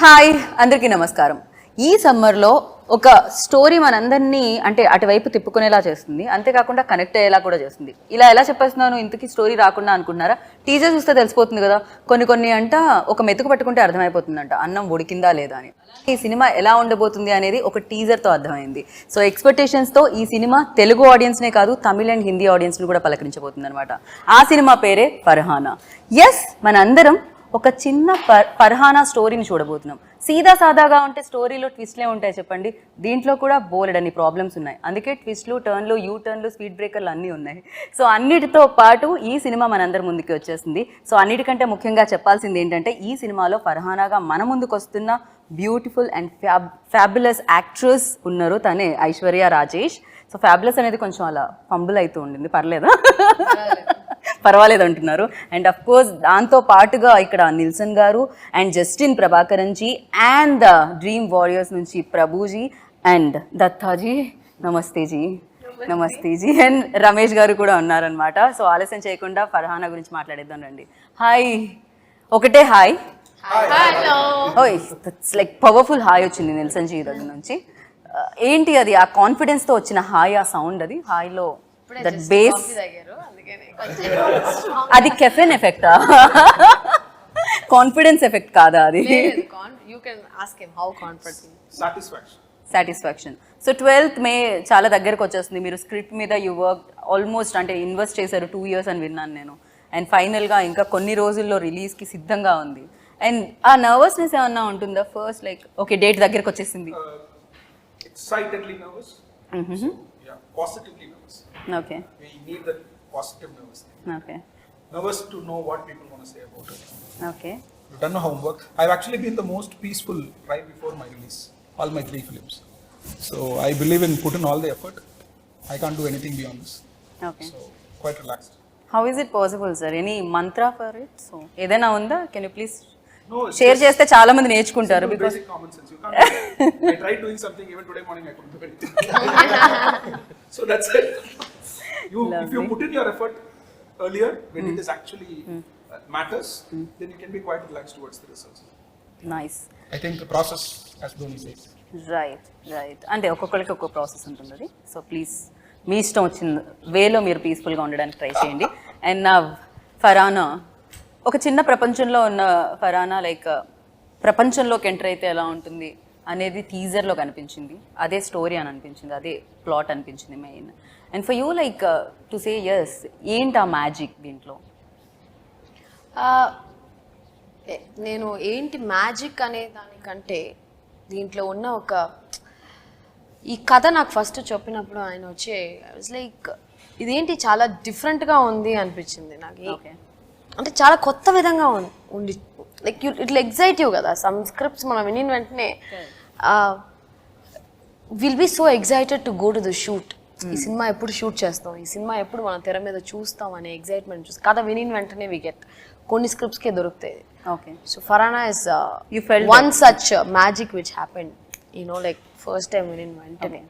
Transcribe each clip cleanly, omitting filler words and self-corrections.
Hi అందరికీ నమస్కారం. ఈ సమ్మర్లో ఒక స్టోరీ మనందరినీ అంటే అటువైపు తిప్పుకునేలా చేస్తుంది, అంతేకాకుండా కనెక్ట్ అయ్యేలా కూడా చేస్తుంది. ఇలా ఎలా చెప్పేస్తున్నాను, ఇంతకీ స్టోరీ రాకుండా అనుకుంటున్నారా? టీజర్ చూస్తే తెలిసిపోతుంది కదా. కొన్ని అంట ఒక మెతుకు పట్టుకుంటే అర్థమైపోతుందంట అన్నం ఉడికిందా లేదా అని. ఈ సినిమా ఎలా ఉండబోతుంది అనేది ఒక టీజర్తో అర్థమైంది. సో ఎక్స్పెక్టేషన్స్తో ఈ సినిమా తెలుగు ఆడియన్స్నే కాదు, తమిళ అండ్ హిందీ ఆడియన్స్ని కూడా పలకరించబోతుంది అనమాట. ఆ సినిమా పేరే ఫర్హానా. ఎస్, మన అందరం ఒక చిన్న ఫర్హానా స్టోరీని చూడబోతున్నాం. సీదా సాదాగా ఉంటే స్టోరీలో ట్విస్ట్లే ఉంటాయి చెప్పండి. దీంట్లో కూడా బోలెడన్ని ప్రాబ్లమ్స్ ఉన్నాయి. అందుకే ట్విస్ట్లు, టర్న్లు, యూ టర్న్లు, స్పీడ్ బ్రేకర్లు అన్నీ ఉన్నాయి. సో అన్నిటితో పాటు ఈ సినిమా మనందరి ముందుకి వచ్చేసింది. సో అన్నిటికంటే ముఖ్యంగా చెప్పాల్సింది ఏంటంటే, ఈ సినిమాలో ఫర్హానాగా మన ముందుకు వస్తున్న బ్యూటిఫుల్ అండ్ ఫ్యాబులస్ యాక్ట్రెస్ ఉన్నారు. తనే ఐశ్వర్య రాజేష్. సో ఫ్యాబులస్ అనేది కొంచెం అలా ఫంబుల్ అవుతూ ఉండింది, పర్లేదా? పర్వాలేదు అంటున్నారు. అండ్ అఫ్ కోర్స్ దాంతో పాటుగా ఇక్కడ నిల్సన్ గారు and Justin Prabhakaran ji and the dream warriors నుంచి ప్రభుజీ అండ్ దత్తాజీ, నమస్తేజీ అండ్ రమేష్ గారు కూడా ఉన్నారనమాట. సో ఆలస్యం చేయకుండా ఫర్హానా గురించి మాట్లాడేద్దాం రండి. హాయ్, ఒకటే హాయ్. ఓయ్, దట్స్ లైక్ పవర్ఫుల్ హాయ్ వచ్చింది నిల్సన్ జీ దగ్గర నుంచి. ఏంటి అది, ఆ కాన్ఫిడెన్స్తో వచ్చిన హాయ్, ఆ సౌండ్, అది హాయ్లో దట్ బేస్, అది కెఫెన్ ఎఫెక్టా, కాన్ఫిడెన్స్ ఎఫెక్ట్ కాదా అది? సాటిస్ఫాక్షన్. సో 12th May చాలా దగ్గరకు వచ్చేస్తుంది. మీరు స్క్రిప్ట్ మీద యూ వర్క్ ఆల్మోస్ట్, అంటే ఇన్వెస్ట్ చేశారు 2 years అని విన్నాను నేను. అండ్ ఫైనల్గా ఇంకా కొన్ని రోజుల్లో రిలీజ్కి సిద్ధంగా ఉంది. అండ్ ఆ నర్వస్నెస్ ఏమన్నా ఉంటుందా ఫస్ట్, లైక్ ఓకే డేట్ దగ్గరకు వచ్చేసింది? Excitedly nervous. So, yeah, positively nervous. Okay. We need that positive nervousness. Okay. Nervous to know what people want to say about it. Okay. We've done our homework. I've actually been the most peaceful right before my release, all my 3 films. So I believe in put in all the effort. I can't do anything beyond this. Okay. So quite relaxed. How is it possible, sir? Any mantra for it? So ఏదైనా ఉందా? Can you please No, share చేస్తే చాలా మంది నేర్చుకుంటారు. Because basic common sense. You can't. I tried doing something even today morning. I couldn't do anything. So that's it. If you put in your effort earlier when it is actually matters, then you can be quite relaxed towards the results. Nice. I think the process, as Dhoni says. Right. అంటే ఒక్కొక్కరికి ఒక్కొక్క process ఉంటుంది అది. So please మీ ఇష్టం వచ్చిన వేలో మీరు పీస్ఫుల్గా ఉండడానికి ట్రై చేయండి. అండ్ నా ఫర్హానా, ఒక చిన్న ప్రపంచంలో ఉన్న ఫర్హానా లైక్ ప్రపంచంలోకి ఎంటర్ అయితే ఎలా ఉంటుంది అనేది టీజర్లో కనిపించింది. అదే స్టోరీ అని అనిపించింది, అదే ప్లాట్ అనిపించింది main. And for you like to say yes, ఏంటి ఆ మ్యాజిక్ దీంట్లో? నేను ఏంటి మ్యాజిక్ అనే దానికంటే దీంట్లో ఉన్న ఒక ఈ కథ నాకు ఫస్ట్ చెప్పినప్పుడు ఆయన వచ్చి ఐ వాజ్ లైక్ ఇదేంటి చాలా డిఫరెంట్గా ఉంది అనిపించింది నాకు. అంటే చాలా కొత్త విధంగా ఉండి లైక్ ఇట్లా ఎగ్జైటివ్ కదా. సమ్ స్క్రిప్ట్స్ మనం వినిన వెంటనే will be so excited to go to the shoot. ఈ సినిమా ఎప్పుడు షూట్ చేస్తాం, ఈ సినిమా ఎప్పుడు మనం తెర మీద చూస్తాం అనే ఎగ్జైట్మెంట్ చూసి కథ వినిన వెంటనే వి గెట్. కొన్ని స్క్రిప్ట్స్కే దొరుకుతాయి. Okay. So Farhana is one such magic which happened, you know like first time వినిన వెంటనే.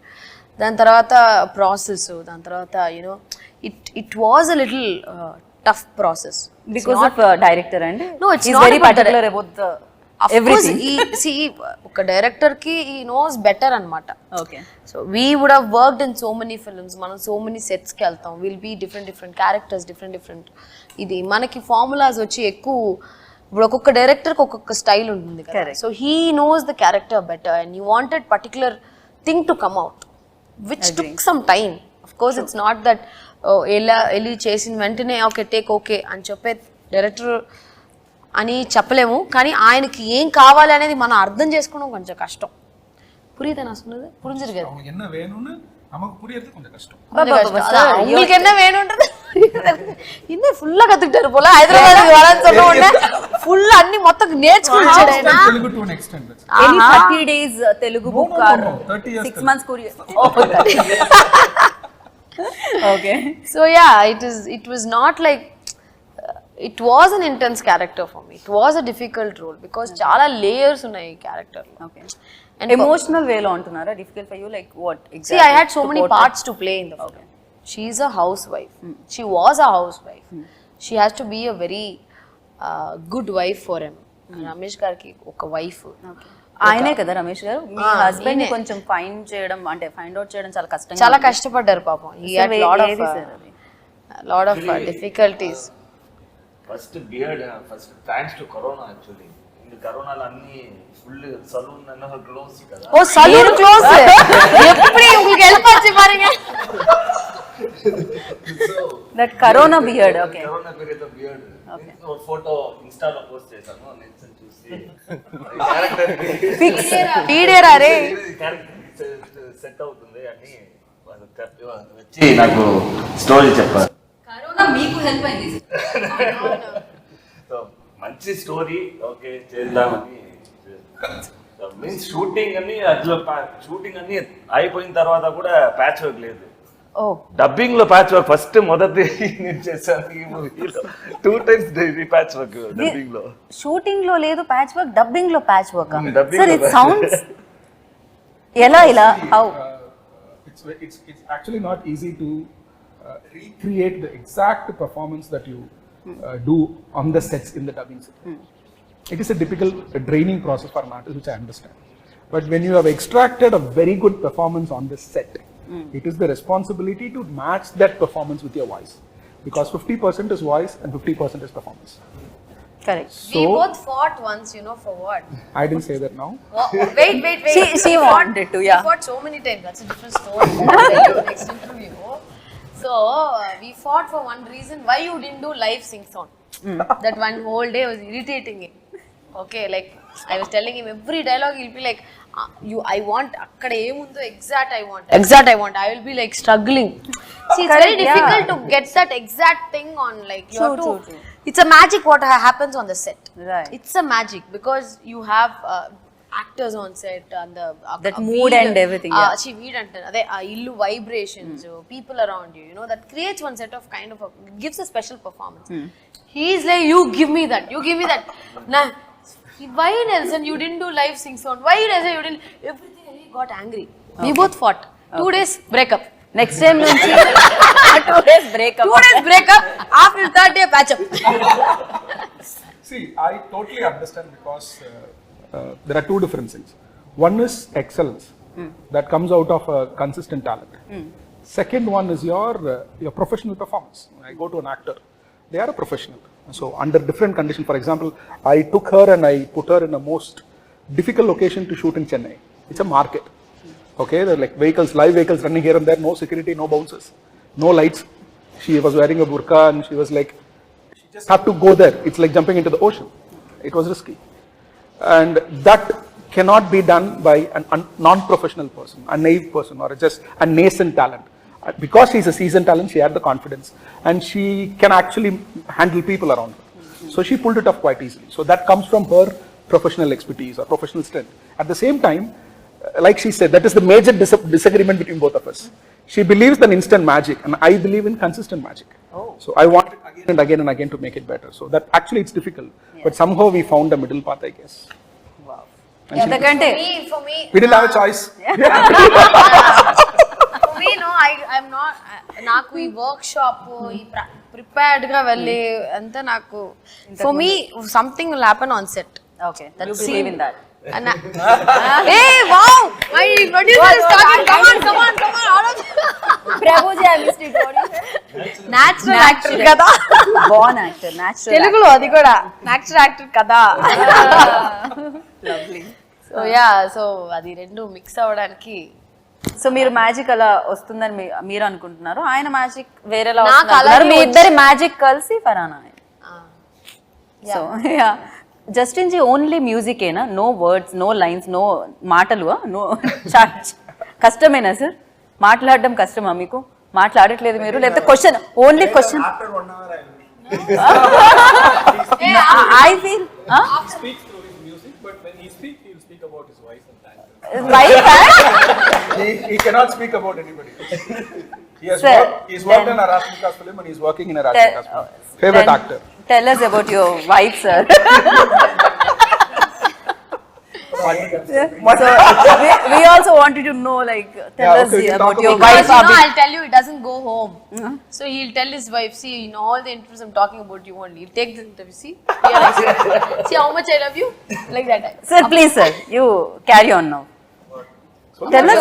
దాని తర్వాత ప్రాసెస్, దాని తర్వాత you know it was a little tough process because of director and no it's he's not very particular about the everything. See oka director ki he knows better anamata. Okay. So we would have worked in so many films, మనం so many sets కి వెళ్తాం, will be different characters, different ఇది మనకి formulas వచ్చి ఎక్కువ. ఇప్పుడు ఒక్కొక్క డైరెక్టర్కి ఒక్కొక్క స్టైల్ ఉంటుంది కదా. So he knows the character better and you wanted particular thing to come out which took some time. Of course it's not that వెళ్ళి చేసిన వెంటనే ఓకే టేక్ ఓకే అని చెప్పే డైరెక్టర్ అని చెప్పలేము. కానీ ఆయనకి ఏం కావాలి అనేది మనం అర్థం చేసుకోవడం కొంచెం కష్టం. புரியுதா நான் சொன்னது? புரிஞ்சிருக்காது. அவங்க என்ன வேணும்னு நமக்கு புரியறது கொஞ்சம் கஷ்டம். உங்களுக்கு என்ன வேணும்ன்றது இன்னும் ஃபுல்லா கத்துக்கிட்டாரு போல. హైదరాబాద్ வரని சொன்ன உடனே ఫుల్ అన్ని మొత్తం నేర్చుకుంటాడు ఆయన. Telugu to an extent. Any 30 days Telugu book or 6 months Korean? Okay. So yeah, it was not like it was an intense character for me. It was a difficult role because chaala layers unnai character lo. Okay. And emotional way lo antunara difficult for you, like what exactly? See, I had so many parts to play in the film. She is a housewife. She was a housewife. She has to be a very good wife for him. Ramesh గారికి ఒక wife. ఆయనే కదా రమేష్ గారు, మీ husband కొంచెం find చేయడం అంటే find out చేయడం చాలా కష్టపడ్డారు పాపం. Lot of difficulties. First beard first thanks to corona actually. இந்த కరోనాలో అన్ని ఫుల్ సలూన్ అన్న క్లోజ్ కదా. ఓ సలూన్ క్లోజ్. எப்படி உங்களுக்கு ஹெல்ப் ஆச்சு பாருங்க. That corona beard. Okay, corona period లో బియర్డ్. ఒక ఫోటో ఇన్స్టాలో పోస్ట్ చేశాను, నేను చూసి ఫిక్స్ వీడియోరా రే సెట్ అవుతుంది అని వచ్చి నాకు స్టోరీ చెప్పారు. కరోనా మీకు హెల్ప్ అయింది. సో మంచి స్టోరీ, ఓకే చేద్దామని. మీన్స్ షూటింగ్ అన్ని అందులో షూటింగ్ అన్ని అయిపోయిన తర్వాత కూడా ప్యాచ్ వర్క్ లేదు. డబ్బింగ్ లో ప్యాచ్ వర్క్ ఫస్ట్ మొదటి నేను చేశాను ఈ మూవీలో. 2 times ప్యాచ్ వర్క్ డబ్బింగ్ లో. షూటింగ్ లో లేదు ప్యాచ్ వర్క్, డబ్బింగ్ లో ప్యాచ్ వర్క్. Dubbing సార్ లో ఇట్ సౌండ్స్ ఇలా how it's actually not easy to recreate the exact performance that you do on the sets in the dubbing set. It is a difficult draining process for an artist, which I understand. But when you have extracted a very good performance on the set, it is the responsibility to match that performance with your voice, because 50% is voice and 50% is performance. Correct. We both fought once, for what? I didn't say that now. Wait. She wanted to, yeah. We fought so many times. That's a different story. I'll tell you next interview. So we fought for one reason. Why you didn't do live sing song? That one whole day was irritating him. Okay, like I was telling him every dialogue he'll be like, I want akkada emundo exact I want. I will be like struggling. See, it's very difficult to get that exact thing on, like you have to. True. It's a magic what happens on the set. Right. It's a magic because you have actors on set and that mood and everything. She weed ante ade illu vibrations, people around you, that creates one set of kind of gives a special performance. He is like, you give me that. Nah, why Nelson you didn't do live sing sound? Why Nelson you didn't? Everything. He got angry. We both fought. 2 days breakup. Next time నుంచి 2 days breakup. After 3rd day patch up. See, I totally understand because there are 2 different things. One is excellence that comes out of a consistent talent. Second one is your professional performance. When I go to an actor, they are a professional. So under different conditions, for example, I took her and I put her in the most difficult location to shoot in Chennai. It's a market. Okay, there are like live vehicles running here and there, no security, no bouncers, no lights. She was wearing a burqa and she was like, she just had to go there. It's like jumping into the ocean. It was risky. And that cannot be done by a non-professional person, a naive person, or just a nascent talent. Because she's a seasoned talent, she had the confidence and she can actually handle people around her. So she pulled it off quite easily. So that comes from her professional expertise or professional strength. At the same time, like she said, that is the major disagreement between both of us. She believes in instant magic and I believe in consistent magic. So I want it again and again to make it better. So that actually it's difficult, but somehow we found a middle path, I guess. Wow. For me, we didn't have a choice. For me, no, I'm not. నాకు ఈ work shop ఈ prepared గా వెళ్ళి అంతా నాకు. For me, something will happen on set. Okay, you believe in that. Hey, wow! My producer is talking. Come on. Prabhuji, I missed it. What is it? Natural actor kada. Born actor, natural. Telugulo adi kuda natural actor kada. Lovely. So yeah, so adi rendu mix avvadaniki. So మీరు magic అలా వస్తుందని మీరు అనుకుంటున్నారు, ఆయన magic వేరేలా వస్తున్నారు, మీ ఇద్దరి magic కలిసి Farana. So yeah, Justin ji only music ఏనా, no words, no lines, no మాటలు, నో కష్టమేనా సార్? మాట్లాడడం కష్టమా మీకు? మాట్లాడట్లేదు మీరు, లేకపోతే question only question? I feel about his wife and that. Wife? He cannot speak about anybody. He's worked in a Rashmikas film and he's working in a Rashmikas film. Favorite actor. Tell us about your wife, sir. So we also wanted to know, like, tell Yeah, us okay, we can about talk your about wife. Because Abhi. I'll tell you, it doesn't go home. So he'll tell his wife, see, in all the interviews I'm talking about you only. He'll take this interview, see, realize it. See how much I love you? Like that. Sir, please, sir, you carry on now. Tell us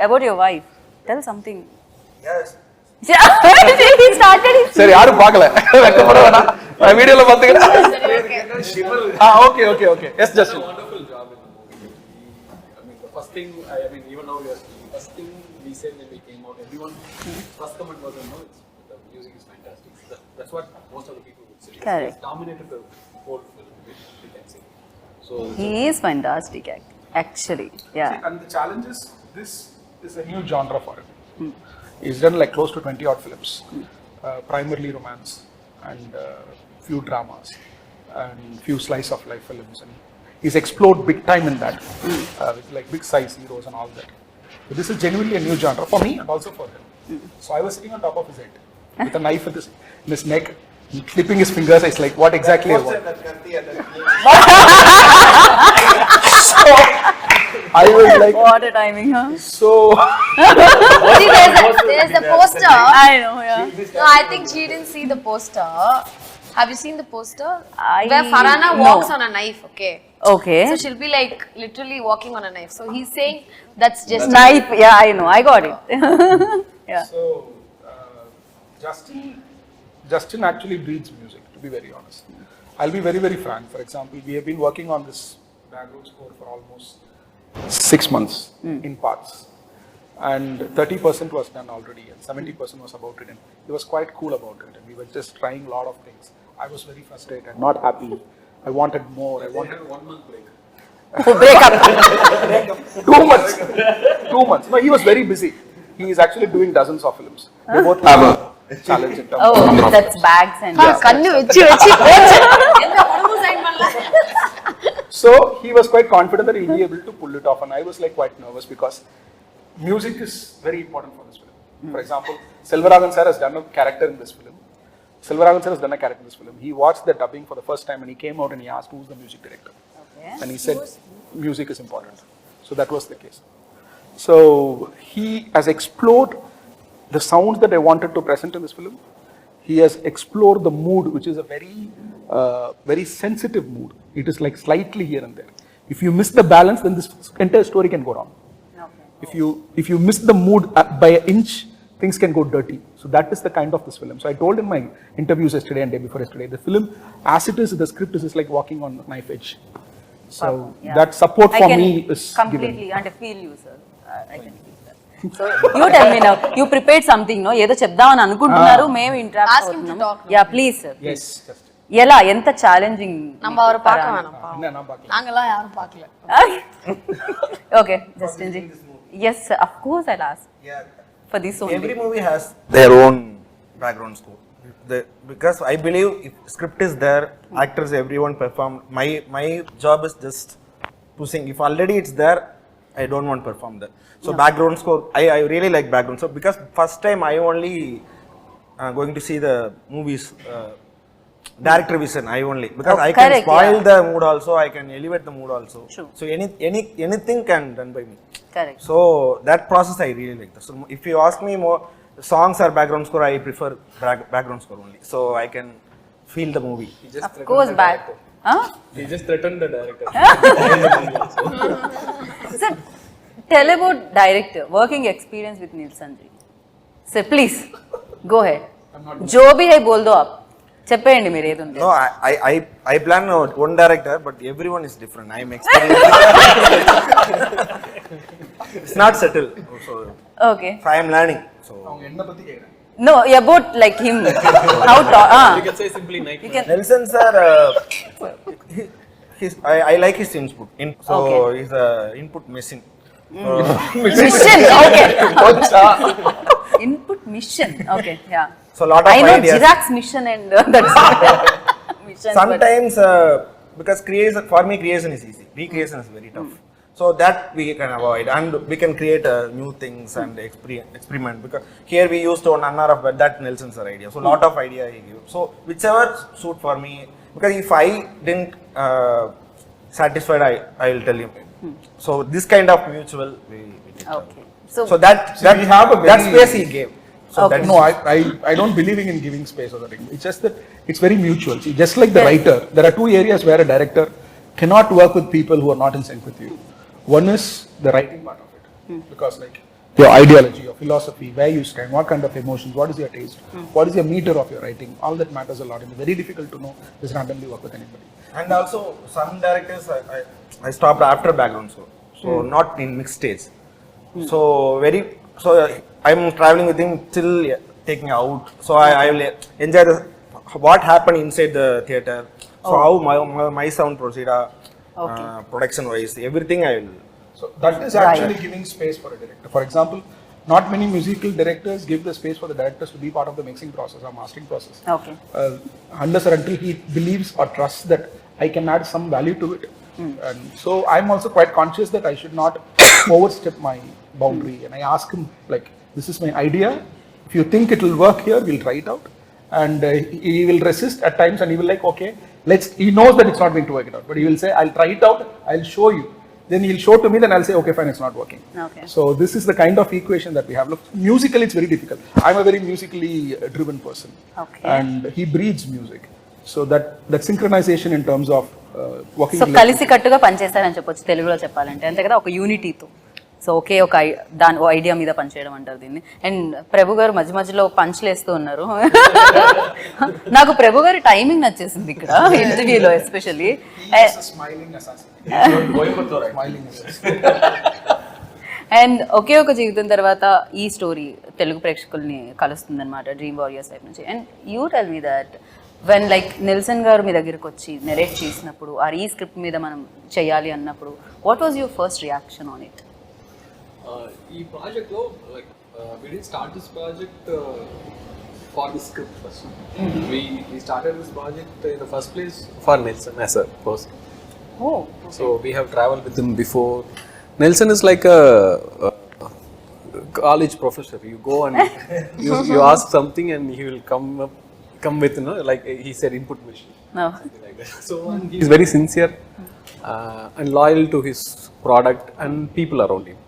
about your wife. Tell something. Yes. He started his சரி யாரும் பார்க்கல வெக்கப்பட வேணாம் நான் வீடியோல பாத்துக்கிறேன் okay yes just Wonderful job in the movie. I mean, the first thing, I mean, even now we are speaking, first thing we said when we came out, everyone, first comment was, no, the music is fantastic. That's what most of the people would say. Correct. It's dominated the whole film, we can say. So, He is fantastic, actually. Yeah. and the challenge is this is a new genre for him. He's done like close to 20 odd films, primarily romance and few dramas and few slice of life films, and he's explored big time in that with like big size heroes and all that. So this is genuinely a new genre for me and also for him. So I was sitting on top of his head with a knife in his neck, clipping his fingers. It's like, what exactly I want. So I was like, What a timing, huh? so See, there's the poster. I know, yeah. No, I think she didn't see the poster. Have you seen the poster? I- Where Farhana no. walks on a knife, okay? Okay. So she'll be like literally walking on a knife. So he's saying that's just Knife, yeah, I know, I got it. Yeah. So, Justin actually breathes music, to be very honest. I'll be very, very frank. For example, we have been working on this background score for almost 6 months in parts. And 30% was done already, and 70% was about it. And he was quite cool about it. And we were just trying a lot of things. I was very frustrated, not happy. I wanted more. I they wanted had a 1 month break. Oh, break up. 2 months. 2 months. No, he was very busy. He is actually doing dozens of films. They both have a challenge in terms of Oh, number of that's bags and கண்ணு வச்சு எந்த படமும் sign பண்ணல. So he was quite confident that he'll be able to pull it off, and I was like quite nervous because music is very important for this film. For example, Selvaraghan sir has done a character in this film. He watched the dubbing for the first time and he came out and he asked who's the music director. Okay. And he said music is important. So that was the case. So he has explored the sounds that I wanted to present in this film. He has explored the mood, which is a very sensitive mood. It is like slightly here and there. If you miss the balance, then this entire story can go wrong. Okay. If you miss the mood by an inch, things can go dirty. So that is the kind of this film. So I told in my interviews yesterday and day before yesterday, the film, as it is, the script is like walking on a knife edge. So Yeah. that support I for can me is completely given. and I feel you, sir. I can feel that. So you tell me now. You prepared something, no? ఏదో చెప్దామని అనుకుంటున్నారు, మేము interact Ask him to talk now. Yeah please sir. Yes, just. ఎలా ఎంత challenging நம்ம அவரை பார்க்க வேணாம் பாவம். என்ன நான் பார்க்கல. நாங்கெல்லாம் யாரும் பார்க்கல. Okay Justin ji. Yes, sir. Of course I'll ask Yeah. for this only. Every movie has their own background score. Because I believe if script is there, actors, everyone perform. My job is just to sing. If already it's there, I don't want to perform that. So background score, I really like background score because first time I only going to see the movies director vision. I only because Oh, I can correct, spoil yeah. the mood also. I can elevate the mood also. True. So anything can done by me. Correct. So that process I really like. So if you ask me more songs or background score, I prefer background score only. So I can feel the movie. He just Of threatened course the back. director. Huh? He just threatened the director. Sir, tell about director, working experience with Neil Sanjay. Sir, please, go ahead. जो भी है बोल दो आप. చెప్పేయండి మీరు ఏది ఉంటే. No, I plan one director, but everyone is different. I am experienced. It's not settled. So Okay. I am learning. So அவங்க என்ன பத்தி கேக்குறாங்க? No, about like him. How to, You can say simply Nike. You can. Nelson sir, I like his input. So Okay. he's a input machine. Mission. Okay. Input mission. Okay. Yeah. So lot of I know ideas. Chirag's mission and that's mission. Sometimes because for me creation is easy. Recreation is very tough. So that we can avoid and we can create new things and experiment because here we used to none of that Nelson sir idea. So lot of idea he gave. So whichever suit for me because if I didn't satisfied, I will tell him. So this kind of mutual we take care. Okay So that we have a that very- space he gave. So Okay. that No, I don't believe in giving space or that. It's just that it's very mutual. See, just like the writer, there are two areas where a director cannot work with people who are not in sync with you. One is the writing part of it, because like your ideology, your philosophy, where you stand, what kind of emotions, what is your taste, what is your meter of your writing, all that matters a lot. And it's very difficult to know just randomly work with anybody. And also some directors I stopped after background score, so not in mixed stage. So I'm traveling with him till taking out. So I will enjoy what happened inside the theater. So how my sound proceed, production wise, everything I will. So that is actually giving space for a director. For example, not many musical directors give the space for the directors to be part of the mixing process or mastering process. Okay Unless or until he believes or trusts that I can add some value to it. And so I'm also quite conscious that I should not overstep my boundary. And I ask him, like, this is my idea. If you think it will work here, we'll try it out. And he will resist at times, and he will like, okay, he knows that it's not going to work it out. But he will say, I'll try it out, I'll show you. Then he'll show to me, then I'll say, okay, fine, it's not working. Okay. So this is the kind of equation that we have. Look, musically, it's very difficult. I'm a very musically driven person. Okay. And he breathes music. So that synchronization in terms of working. So కలిసి కట్టుగా పనిచేస్తారని చెప్పొచ్చు తెలుగులో చెప్పాలంటే, అంతే కదా, ఒక యూనిటీతో. So ఒకే ఒక దాని ఐడియా మీద పనిచేయడం అంటారు దీన్ని. అండ్ ప్రభు గారు మధ్య మధ్యలో పంచ్లు వేస్తూ ఉన్నారు. నాకు ప్రభు గారి టైమింగ్ నచ్చేసింది ఇక్కడ ఇంటర్వ్యూలో especially. Smiling assassin. Coimbatore Smiling assassin. And ఒకే ఒక జీవితం తర్వాత ఈ స్టోరీ తెలుగు ప్రేక్షకుల్ని కలుస్తుందన్నమాట డ్రీమ్ వారియర్స్ వైపు నుంచి. And you tell me that when like Nelson గారు మీ దగ్గరికి వచ్చి నెరేట్ చేసినప్పుడు ఆ ఈ స్క్రిప్ట్ మీద మనం చేయాలి అన్నప్పుడు what was your first reaction on it? ఈ ప్రాజెక్ట్లో like we didn't start this project for the script first. We started this project in the first place for Nelson as a person. Oh, So we have traveled with him before. Nelson is like a college professor. You go and you ask something and he will come with, you know, like he said, input machine. no. Something like that. So and he is very sincere and loyal to his product and people around him.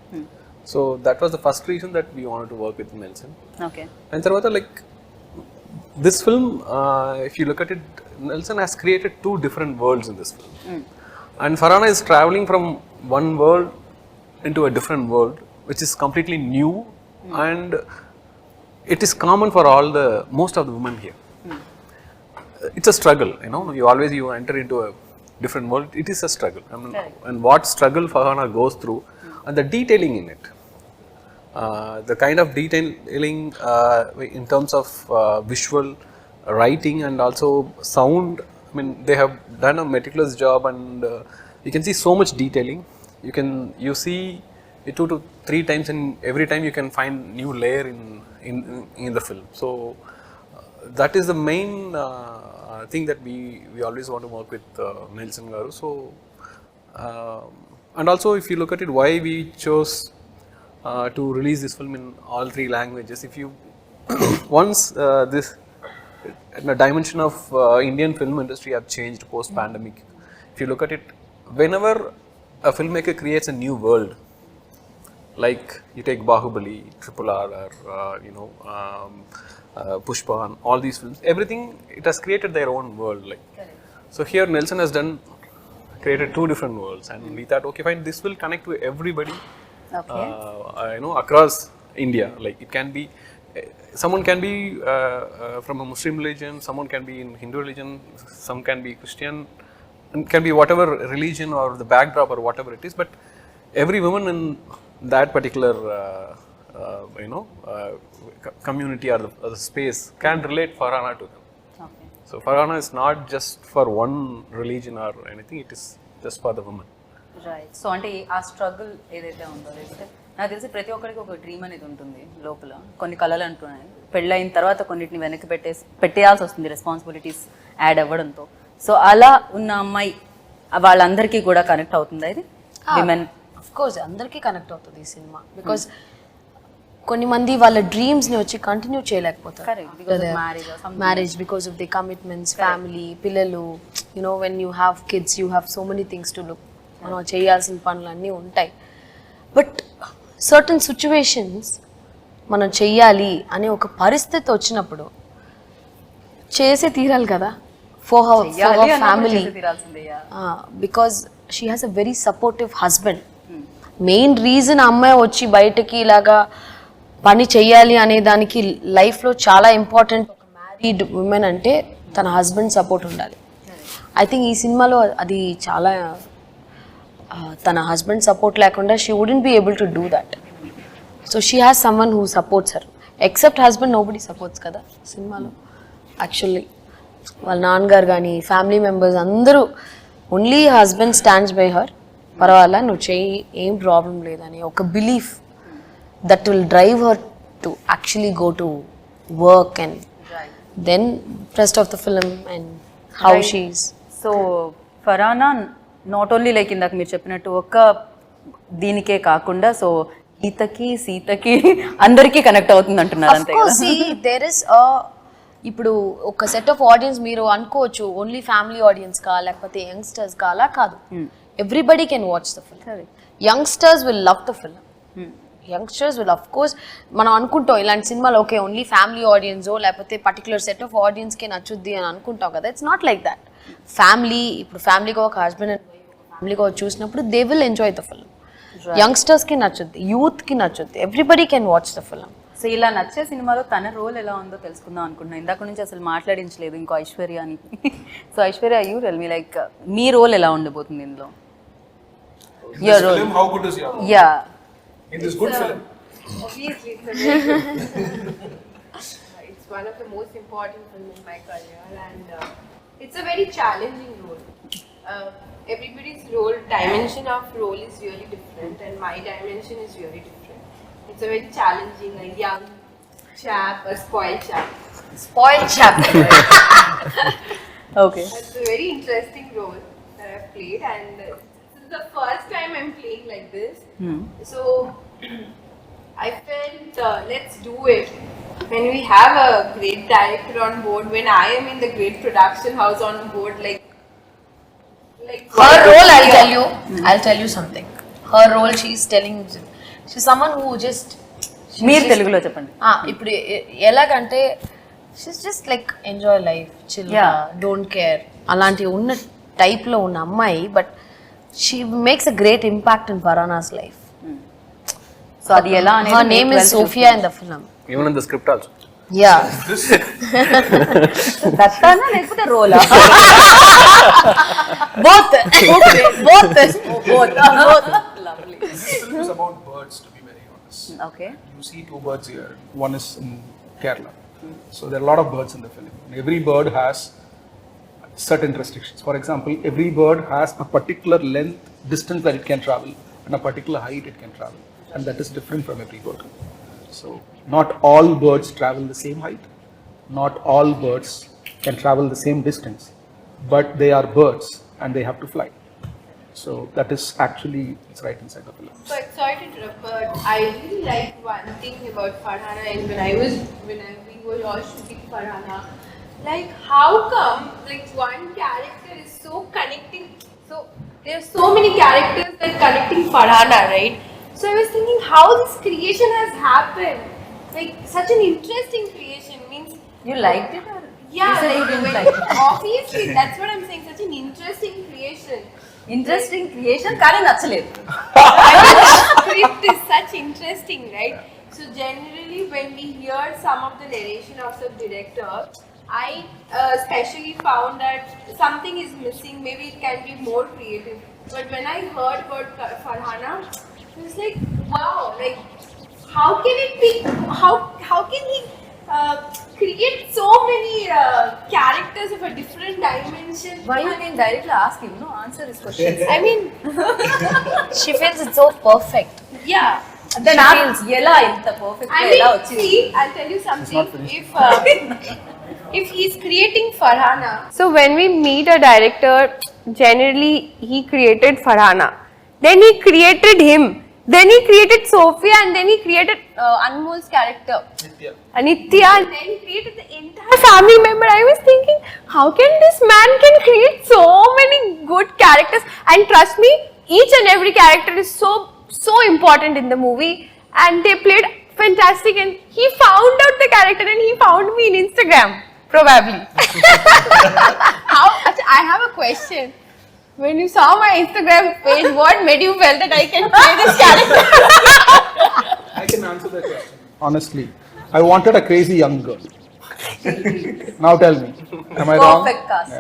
So that was the first reason that we wanted to work with Nelson. Okay. And తర్వాత like this film, if you look at it, Nelson has created two different worlds in this film. And Farhana is traveling from one world into a different world, which is completely new, and it is common for most of the women here. It's a struggle, you know. You enter into a different world. It is a struggle. I mean, and what struggle Farhana goes through, and the detailing in it. The kind of detailing in terms of visual, writing, and also sound. I mean, they have done a meticulous job, and you can see so much detailing. You see it 2 to 3 times, and every time you can find new layer in the film. So that is the main thing that we always want to work with Nelson Garu. So and also, if you look at it, why we chose to release this film in all 3 languages. If you once this the dimension of Indian film industry have changed post pandemic. If you look at it, whenever a filmmaker creates a new world, like you take Bahubali, RRR, or Pushpa, and all these films, everything, it has created their own world. Like, so here Nelson has created 2 different worlds, and we thought, okay, fine, this will connect to everybody. Okay. Across India. Like it can be, someone can be from a Muslim religion, someone can be in Hindu religion, some can be Christian, and can be whatever religion or the backdrop or whatever it is. But every woman in that particular community or the space can relate Farhana to them. Okay. So Farhana is not just for one religion or anything; it is just for the woman. Right. So అంటే ఆ struggle ఏదైతే ఉందో, లేకపోతే నాకు తెలిసి ప్రతి ఒక్కరికి ఒక డ్రీమ్ అనేది ఉంటుంది లోపల, కొన్ని కళలు అంటున్నాయి, పెళ్ళైన తర్వాత కొన్నిటిని వెనక్కి పెట్టేయాల్సి వస్తుంది రెస్పాన్సిబిలిటీస్ యాడ్ అవ్వడంతో. సో అలా ఉన్న అమ్మాయి వాళ్ళందరికీ కూడా కనెక్ట్ అవుతుందా ఇది? విమెన్ ఆఫ్ కోర్స్ అందరికీ కనెక్ట్ అవుతుంది ఈ సినిమా. బికాస్ కొన్ని మంది వాళ్ళ డ్రీమ్స్ని వచ్చి కంటిన్యూ చేయలేకపోతారు. Correct, because of marriage or something. Marriage because of the commitments, family, పిల్లలు. When you have kids you have so many things to look. మనం చేయాల్సిన పనులు అన్నీ ఉంటాయి. బట్ సర్టన్ సిచ్యువేషన్స్ మనం చెయ్యాలి అనే ఒక పరిస్థితి వచ్చినప్పుడు చేసే తీరాలి కదా for her family. Because she has a very supportive husband. Main reason అమ్మాయి వచ్చి బయటకి ఇలాగా పని చెయ్యాలి అనే దానికి లైఫ్లో చాలా ఇంపార్టెంట్. ఒక మ్యారీడ్ ఉమెన్ అంటే తన హస్బెండ్ సపోర్ట్ ఉండాలి. ఐ థింక్ ఈ సినిమాలో అది చాలా తన హస్బెండ్ సపోర్ట్ లేకుండా she wouldn't be able to do that. So she has someone who supports her. Except husband nobody supports కదా సినిమాలో. యాక్చువల్లీ వాళ్ళ నాన్నగారు కానీ ఫ్యామిలీ మెంబర్స్ అందరూ only husband stands by her. పర్వాలా నువ్వు చెయ్యి, ఏం ప్రాబ్లం లేదని ఒక belief that will drive her to actually go to work and then rest of the film and how she's. So ఫరానా not only like ఇందాక మీరు చెప్పినట్టు ఒక్క దీనికే కాకుండా సో గీతకి సీతకి అందరికీ కనెక్ట్ అవుతుంది అంటున్నారు అంతే కదా. ఇప్పుడు ఒక సెట్ ఆఫ్ ఆడియన్స్ మీరు అనుకోవచ్చు ఓన్లీ ఫ్యామిలీ ఆడియన్స్ కా లేకపోతే యంగ్స్టర్స్ కా, అలా కాదు. Everybody can watch the film. Youngsters will love the film. Youngsters will of course మనం అనుకుంటాం ఇలాంటి సినిమాలు ఓకే ఓన్లీ ఫ్యామిలీ ఆడియన్సో లేకపోతే పర్టికులర్ సెట్ ఆఫ్ ఆడియన్స్కి నచ్చుద్ది అని అనుకుంటాం కదా. It's not like that. Family ఇప్పుడు ఫ్యామిలీగా ఒక హస్బెండ్ అండ్ ఫ్యామిలీగా చూసినప్పుడు they will enjoy the film. యంగ్స్టర్స్కి నచ్చుద్ది, యూత్కి నచ్చుద్ది, everybody can watch the film. So ఇలా నచ్చే సినిమాలో తన రోల్ ఎలా ఉందో తెలుసుకుందాం అనుకుంటున్నాను. ఇందాక నుంచి అసలు మాట్లాడించలేదు ఇంకో ఐశ్వర్య అని. So Aishwarya, you tell me like me role ఎలా ఉండబోతుంది ఇందులో? Your role. Film, how good is your role? Yeah. In this good film. Obviously, it's a very good it's one of the most important films in my career, and it's a very challenging role. Everybody's role, dimension of role is really different, and my dimension is really different. It's a very challenging, a young chap, a spoiled chap. Spoiled chap. Okay. It's a very interesting role that I've played, and this is the first time I'm playing like this. So I felt let's do it. When we have a great director on board, when I am in the great production house on board, like her role, I'll tell you something. Her role, she's someone who just మీరు తెలుగులో చెప్పండి. ఇప్పుడు ఎలాగంటే she's just like enjoy life, chill, don't care అలాంటి ఉన్న టైప్లో ఉన్న అమ్మాయి. But she makes a great impact in Farana's life. So అది ఎలా అనేది her name is Sophia in the film. Even in the script also. Yeah. దత్తానా లేకపోతే రోలా? both. Lovely. This film is about birds, to be very honest. Okay. You see two birds here. One is in Kerala. So there are a lot of birds in the film. Every bird has certain restrictions. For example, every bird has a particular length, distance that it can travel, and a particular height it can travel, and that is different from every bird. So not all birds travel the same height, not all birds can travel the same distance, but they are birds and they have to fly. So that is actually, it's right inside the film. But sorry to interrupt, but I really like one thing about Farhana, and when we were all shooting Farhana, like how come like one character is so connecting, so there are so many characters that connecting Farhana, right? So I was thinking how this creation has happened, like such an interesting creation. Means You liked it or? yeah, You said you didn't like it. obviously that's what I'm saying, such an interesting creation. Interesting creation కానీ నచ్చలేదు. Script is such interesting, right? So generally when we hear some of the narration of the director, I especially found that something is missing, maybe it can be more creative. But when I heard about Farhana, it was like, wow, like how can it be, how can he create so many characters of a different dimension? Why you can directly ask him, no? Answer his questions. I mean, She feels it's so perfect. yeah. Then ask ఎలా ఇంత perfect I ఎలా mean, వచ్చింది? see, I'll tell you something. If he's creating Farhana, so when we meet a director, generally he created Farhana. Then he created him. Then he created Sophia, and then he created Anmol's character, Anitya, and then he created the entire family member. I was thinking, how can this man can create so many good characters? And trust me, each and every character is so important in the movie, and they played fantastic. And he found out the character, and he found me in Instagram, probably. How? I have a question. When you saw my Instagram page, what made you feel that I can play this character? I can answer that question. Honestly, I wanted a crazy young girl. Now tell me, am I wrong? Perfect cast.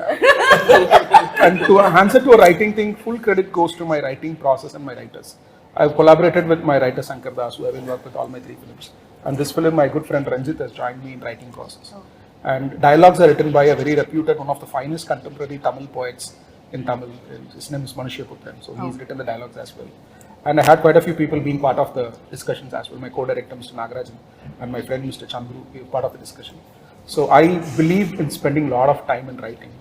And to answer to a writing thing, full credit goes to my writing process and my writers. I've collaborated with my writer Sankar Das, who have been worked with all my 3 films. And this film, my good friend Ranjit has joined me in writing process. And dialogues are written by a very reputed, one of the finest contemporary Tamil poets in Tamil. His name is Manushya-Putran, so he's written the dialogues as well. And I had quite a few people being part of the discussions as well. My co-director Mr. Nagarajan and my friend Mr. Chandru were part of the discussion. So I believe in spending a lot of time in writing.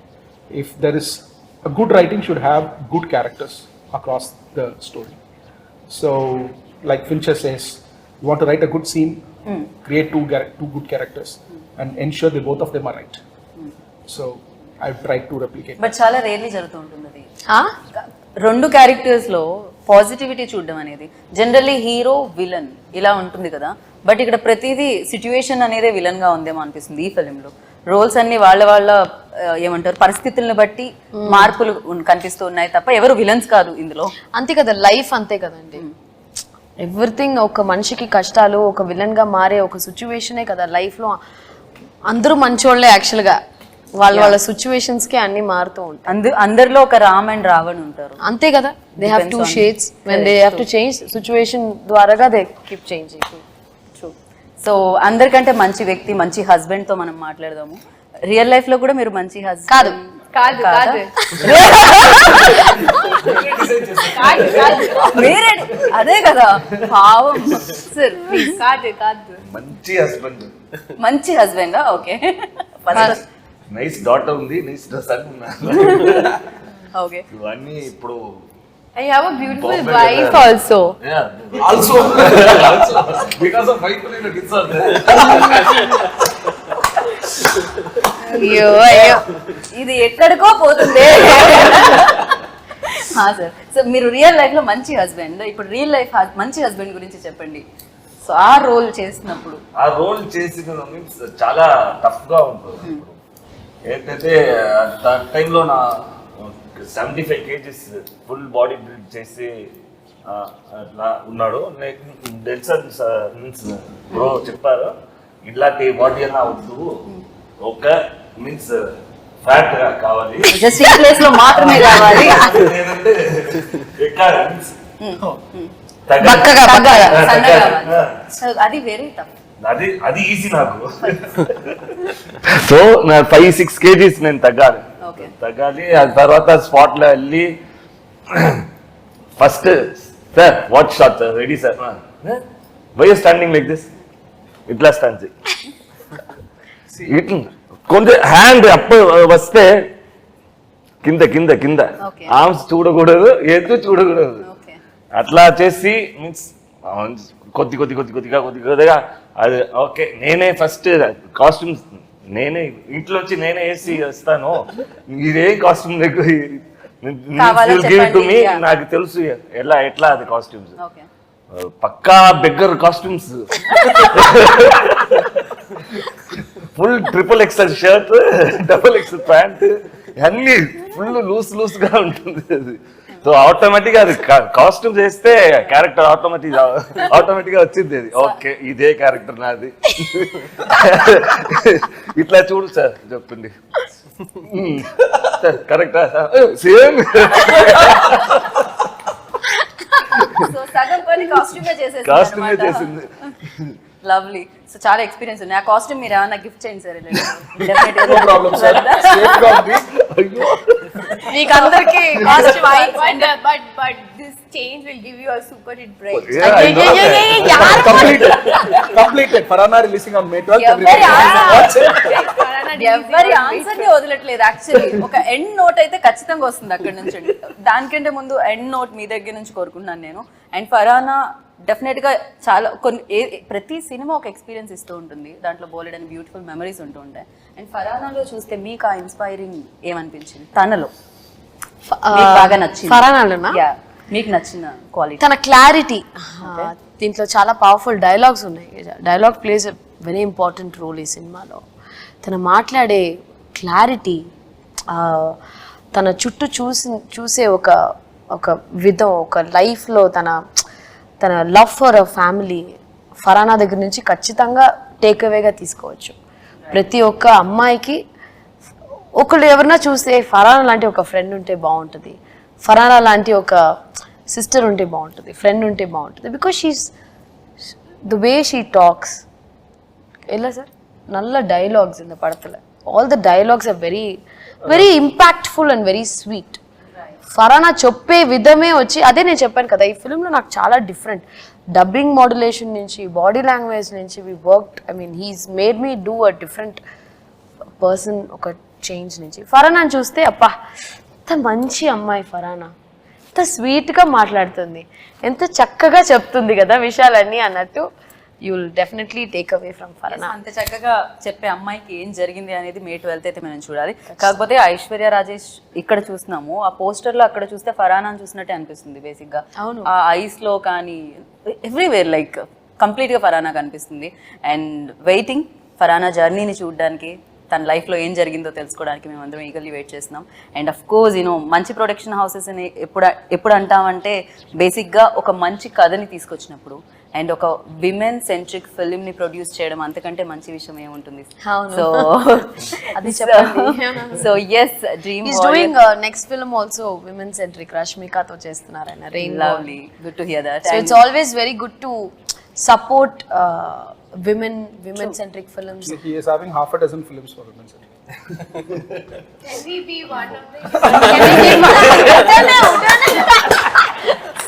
If there is a good writing should have good characters across the story. So like Fincher says, you want to write a good scene, create two good characters and ensure that both of them are right. So I've tried to replicate. But చాలా rarely జరుగుతూ ఉంటుంది అది. 2 characters లో positivity చూడడం అనేది generally hero villain ఇలా ఉంటుంది కదా, బట్ ఇక్కడ ప్రతిదీ సిచ్యువేషన్ అనేదే విలన్ గా ఉందేమో అనిపిస్తుంది ఈ ఫిలింలో. రోల్స్ అన్ని వాళ్ళ ఏమంటారు పరిస్థితులను బట్టి మార్పులు కనిపిస్తూ ఉన్నాయి తప్ప ఎవరు విలన్స్ కాదు ఇందులో. అంతే కదా, లైఫ్ అంతే కదండి. ఎవ్రీథింగ్ ఒక మనిషికి కష్టాలు, ఒక విలన్ గా మారే ఒక సిచ్యువేషనే కదా లైఫ్ లో. అందరూ మంచోళ్లే యాక్చువల్ గా, వాళ్ళ సిచ్యువేషన్స్ కి అన్ని మారుతూ ఉంటాయి. అందరిలో ఒక రామ్ అండ్ రావణ్ ఉంటారు, అంతే కదా. They have 2 shades when they have to change situation ద్వారాగా దే కీప్ చేంజింగ్. సో అందరికంటే మంచి వ్యక్తి, మంచి హస్బెండ్ తో మనం మాట్లాడదాము. రియల్ లైఫ్ లో కూడా మీరు మంచి హస్బెండ్ కాదు మీరే అదే కదా పావం సార్. కాదు మంచి హస్బెండ్. మంచి హస్బెండ్ ఓకే. నైస్ డాటర్ ఉంది, నైస్ సన్ ఉన్నారు. ఓకే ఇవన్నీ ఇప్పుడు I have a beautiful wife also. Also because of wife only the kids are there. అయ్యో ఇది ఎక్కడికో పోతుంది. సార్, సో మీరు రియల్ లైఫ్ లో మంచి హస్బెండ్, ఇప్పుడు రియల్ లైఫ్ మంచి హస్బెండ్ గురించి చెప్పండి. సో ఆ రోల్ చేసినప్పుడు, ఆ రోల్ చేసిన మీన్స్ చాలా టఫ్ గా ఉంటుంది. ఏంటంటే ఆ టైంలో నా 75 kgs ఫుల్ బాడీ బిల్డ్ చేసి అట్లా ఉన్నాడు. డెల్సన్ మీన్స్ బ్రో చెప్పారు, ఇట్లాంటి బాడీ అన్నా వద్దు, ఒక మీన్స్ ఫ్యాట్ గా కావాలి, జస్ట్ ఈ ప్లేస్ లో మాత్రమే కావాలి. లేదంటే ఎక్కాలి మీన్స్ అది వెరీ టఫ్. అది ఈజీ నాకు. సో నా 5-6 kgs నేను తగ్గాలి. ఆ తర్వాత స్పాట్ లో వెళ్ళి first sir what shot sir ready sir, why you standing like this, ఇట్లా స్టాండ్ చేయి, కొంచెం హ్యాండ్ అప్ వస్తే కింద కింద కింద ఆర్మ్స్ చూడకూడదు, ఎత్తు చూడకూడదు, అట్లా చేసి మీన్స్ కొద్దిగా అది ఓకే. నేనే ఫస్ట్ కాస్ట్యూమ్స్ నేనే ఇంట్లో వచ్చి నేనే వేసి వస్తాను, ఇదే కాస్ట్యూమ్ నాకు తెలుసు ఎట్లా అది costumes, pakka beggar costumes, full XXL shirt, XXL pant, అన్ని ఫుల్ లూస్ గా ఉంటుంది అది. సో ఆటోమేటిక్ అది కాస్ట్యూమ్ చేస్తే క్యారెక్టర్ ఆటోమేటిక్ గా వచ్చింది అది. ఓకే ఇదే క్యారెక్టర్ నాది, ఇట్లా చూడు సార్ చెప్పింది కరెక్టా సేమ్. కాస్ట్యూమే చేసింది. లవ్లీ. సో చాలా ఎక్స్పీరియన్స్ ఉంది. ఆ కాస్ట్యూమ్ మీరు ఏమన్నా గిఫ్ట్ చేయండి సార్. మీకు అందరికి but this change will give you a super hit break. completed. Farhana releasing on May 12th. Farhana ఎవరి ఆన్సర్ ని వదలట్లేదు యాక్చువల్లీ. ఒక ఎండ్ నోట్ అయితే ఖచ్చితంగా వస్తుంది అక్కడ నుంచి. దానికంటే ముందు ఎండ్ నోట్ మీ దగ్గర నుంచి కోరుకుంటున్నాను నేను. అండ్ ఫరానా డెఫినెట్ గా చాలా ప్రతి సినిమా ఒక ఎక్స్పీరియన్స్ ఇస్తూ ఉంటుంది, దాంట్లో బోలెడని బ్యూటిఫుల్ మెమరీస్ ఉంటూ ఉంటాయి. అండ్ ఫరానాలో చూస్తే మీకు ఆ ఇన్స్పైరింగ్ ఏమనిపించింది తనలో బాగా నచ్చింది? ఫరానాలోనా? మీకు నచ్చిన క్వాలిటీ? తన క్లారిటీ. దీంట్లో చాలా పవర్ఫుల్ డైలాగ్స్ ఉన్నాయి. Dialogue plays a very important role ఈ సినిమాలో. తను మాట్లాడే క్లారిటీ, తన చుట్టూ చూసే ఒక విధం, ఒక లైఫ్లో తన లవ్ ఫర్ అ ఫ్యామిలీ ఫరానా దగ్గర నుంచి ఖచ్చితంగా టేక్ అవేగా తీసుకోవచ్చు. ప్రతి ఒక్క అమ్మాయికి ఒకళ్ళు ఎవరన్నా చూస్తే ఫరానా లాంటి ఒక ఫ్రెండ్ ఉంటే బాగుంటుంది, ఫరానా లాంటి ఒక సిస్టర్ ఉంటే బాగుంటుంది, ఫ్రెండ్ ఉంటే బాగుంటుంది. Because she's the way she talks. ఎలా సార్ நல்ல డైలాగ్స్ இந்த படத்துல. All the dialogues are very very impactful and very sweet. Farhana చెప్పే విధమే వచ్చి అదే నేను చెప్పాను కదా, ఈ ఫిల్మ్లో నాకు చాలా డిఫరెంట్ డబ్బింగ్ మాడ్యులేషన్ నుంచి, బాడీ లాంగ్వేజ్ నుంచి we worked. I mean he's made me do a different person. ఒక చేంజ్ నుంచి ఫరానాని చూస్తే అప్పా ఎంత మంచి అమ్మాయి ఫరానా, ఎంత స్వీట్గా మాట్లాడుతుంది, ఎంత చక్కగా చెప్తుంది కదా విషయాలన్నీ అన్నట్టు. You will definitely take away from ఫరానా. అంత చక్కగా చెప్పే అమ్మాయికి ఏం జరిగింది అనేది మే 12 అయితే మనం చూడాలి. కాకపోతే ఐశ్వర్య రాజేష్ ఇక్కడ చూస్తున్నాము, ఆ పోస్టర్ లో అక్కడ చూస్తే ఫరానాని చూసినట్టే అనిపిస్తుంది బేసిక్ గా. ఆ ఐస్ లో కానీ ఎవ్రీవేర్ లైక్ కంప్లీట్ గా ఫరానా కనిపిస్తుంది. అండ్ వెయిటింగ్ ఫరానా జర్నీని చూడడానికి, తన లైఫ్లో ఏం జరిగిందో తెలుసుకోవడానికి మేము అందరం ఈగర్లీ వెయిట్ చేస్తున్నాం. అండ్ అఫ్ కోర్స్ మంచి ప్రొడక్షన్ హౌసెస్ అని ఎప్పుడు అంటామంటే బేసిక్గా ఒక మంచి కథని తీసుకొచ్చినప్పుడు అండ్ ఒక విమెన్ సెంట్రిక్ ఫిల్మ్ ని ప్రొడ్యూస్ చేయడం అంతకంటే మంచి విషయం ఏముంటుంది. సో అది చెప్పండి. So as dream is doing next film also women centric, రష్మికతో చేస్తున్నారు ఆయన. Lovely, good to hear that. So it's always very good to support women centric films. He is having half a dozen films for women centric. Can we be one of them?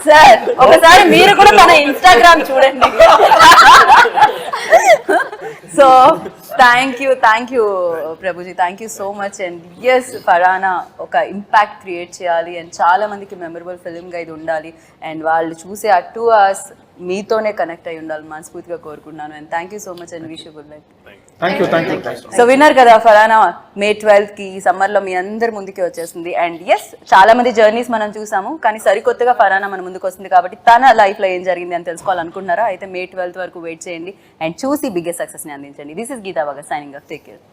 Sir ఒకసారి మీరు కూడా తన Instagram చూడండి. So thank you Prabhuji, thank you so much. And yes Farhana ఒక impact create చేయాలి and చాలా మందికి memorable ఫిల్మ్గా ఇది ఉండాలి అండ్ వాళ్ళు చూసే ఆ 2 hours మీతోనే కనెక్ట్ అయి ఉండాలి మనస్ఫూర్తిగా కోరుకుంటున్నాను. And thank you so much and wish you good luck. So winner కదా ఫరానా మే 12కి ఈ సమ్మర్లో మీ అందరి ముందుకి వచ్చేస్తుంది. అండ్ ఎస్ చాలా మంది జర్నీస్ మనం చూసాము, కానీ సరికొత్తగా ఫరానా మన ముందుకు వస్తుంది కాబట్టి తన లైఫ్లో ఏం జరిగింది అని తెలుసుకోవాలనుకుంటున్నారా అయితే మే 12 వరకు వెయిట్ చేయండి అండ్ చూసి బిగ్గెస్ట్ సక్సెస్ని అందించండి. This is Geeta Bhagat signing off. Take care.